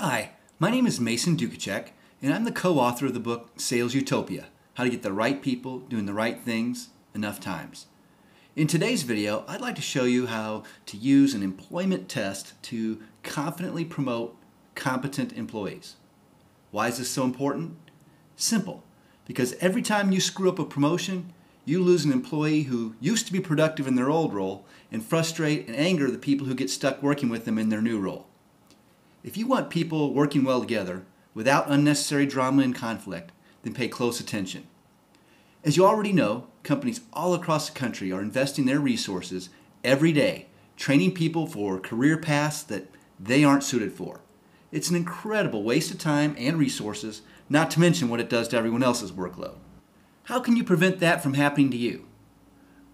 Hi, my name is Mason Dukacek, and I'm the co-author of the book Sales Utopia: How to Get the Right People Doing the Right Things Enough Times. In today's video, I'd like to show you how to use an employment test to confidently promote competent employees. Why is this so important? Simple, because every time you screw up a promotion, you lose an employee who used to be productive in their old role and frustrate and anger the people who get stuck working with them in their new role. If you want people working well together without unnecessary drama and conflict, then pay close attention. As you already know, companies all across the country are investing their resources every day, training people for career paths that they aren't suited for. It's an incredible waste of time and resources, not to mention what it does to everyone else's workload. How can you prevent that from happening to you?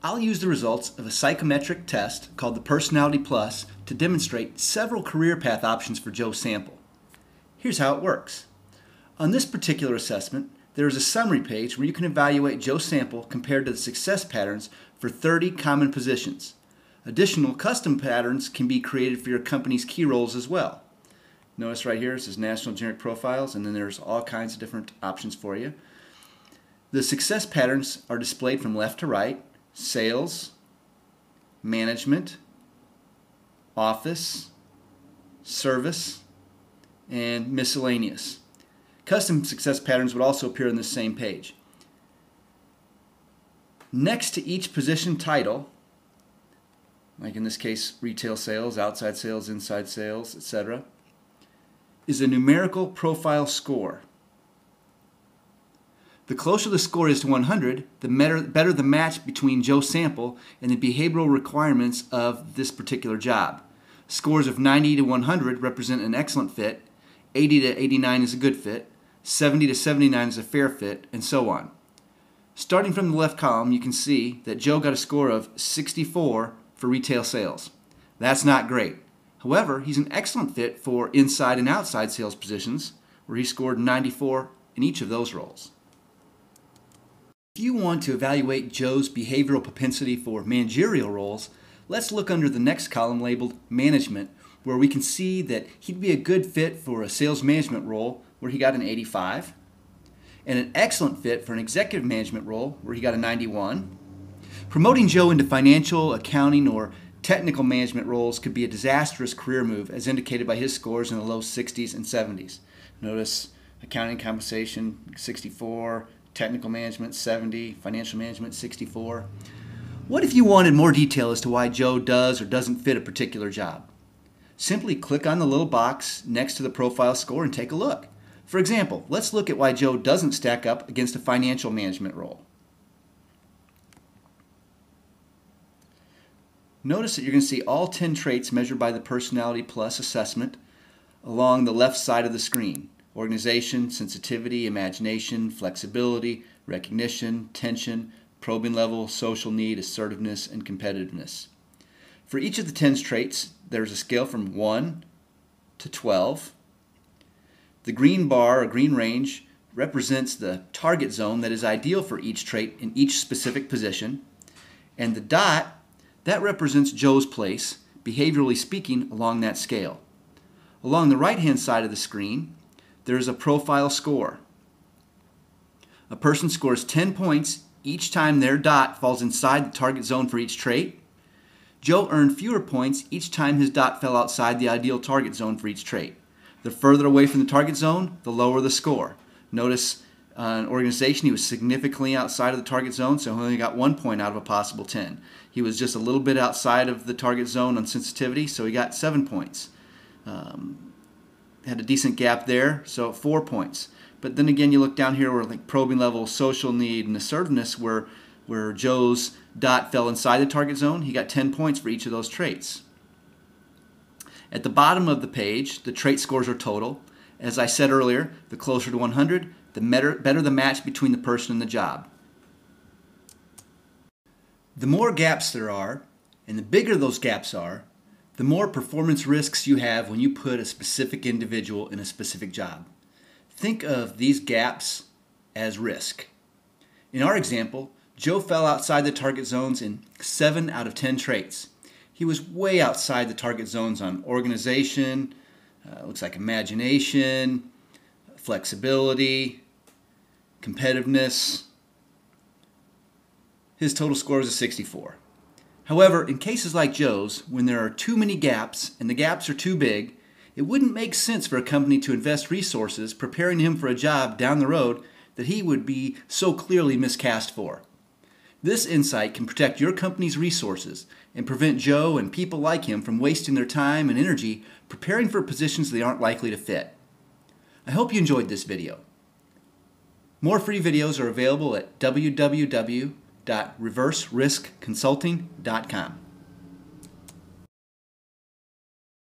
I'll use the results of a psychometric test called the Personality Plus to demonstrate several career path options for Joe Sample. Here's how it works. On this particular assessment, there is a summary page where you can evaluate Joe Sample compared to the success patterns for 30 common positions. Additional custom patterns can be created for your company's key roles as well. Notice right here it says National Generic Profiles, and then there's all kinds of different options for you. The success patterns are displayed from left to right: sales, management, office, service, and miscellaneous. Custom success patterns would also appear on this same page. Next to each position title, like in this case retail sales, outside sales, inside sales, etc., is a numerical profile score. The closer the score is to 100, the better the match between Joe Sample and the behavioral requirements of this particular job. Scores of 90 to 100 represent an excellent fit, 80 to 89 is a good fit, 70 to 79 is a fair fit, and so on. Starting from the left column, you can see that Joe got a score of 64 for retail sales. That's not great. However, he's an excellent fit for inside and outside sales positions, where he scored 94 in each of those roles. If you want to evaluate Joe's behavioral propensity for managerial roles, let's look under the next column labeled Management, where we can see that he'd be a good fit for a sales management role where he got an 85, and an excellent fit for an executive management role where he got a 91. Promoting Joe into financial, accounting, or technical management roles could be a disastrous career move, as indicated by his scores in the low 60s and 70s. Notice accounting compensation 64, technical management 70, financial management 64. What if you wanted more detail as to why Joe does or doesn't fit a particular job? Simply click on the little box next to the profile score and take a look. For example, let's look at why Joe doesn't stack up against a financial management role. Notice that you're going to see all 10 traits measured by the Personality Plus assessment along the left side of the screen: organization, sensitivity, imagination, flexibility, recognition, tension, probing level, social need, assertiveness, and competitiveness. For each of the 10 traits, there's a scale from 1 to 12. The green bar, or green range, represents the target zone that is ideal for each trait in each specific position. And the dot, that represents Joe's place, behaviorally speaking, along that scale. Along the right-hand side of the screen, there is a profile score. A person scores 10 points each time their dot falls inside the target zone for each trait. Joe earned fewer points each time his dot fell outside the ideal target zone for each trait. The further away from the target zone, the lower the score. Notice an organization, he was significantly outside of the target zone, so he only got 1 point out of a possible 10. He was just a little bit outside of the target zone on sensitivity, so he got 7 points. Had a decent gap there, so 4 points. But then again, you look down here where like probing level, social need, and assertiveness, where Joe's dot fell inside the target zone, he got 10 points for each of those traits. At the bottom of the page, the trait scores are total. As I said earlier, the closer to 100, the better the match between the person and the job. The more gaps there are, and the bigger those gaps are, the more performance risks you have when you put a specific individual in a specific job. Think of these gaps as risk. In our example, Joe fell outside the target zones in 7 out of 10 traits. He was way outside the target zones on organization, Looks like imagination, flexibility, competitiveness. His total score is a 64. However, in cases like Joe's, when there are too many gaps and the gaps are too big, it wouldn't make sense for a company to invest resources preparing him for a job down the road that he would be so clearly miscast for. This insight can protect your company's resources and prevent Joe and people like him from wasting their time and energy preparing for positions they aren't likely to fit. I hope you enjoyed this video. More free videos are available at www.reverseriskconsulting.com.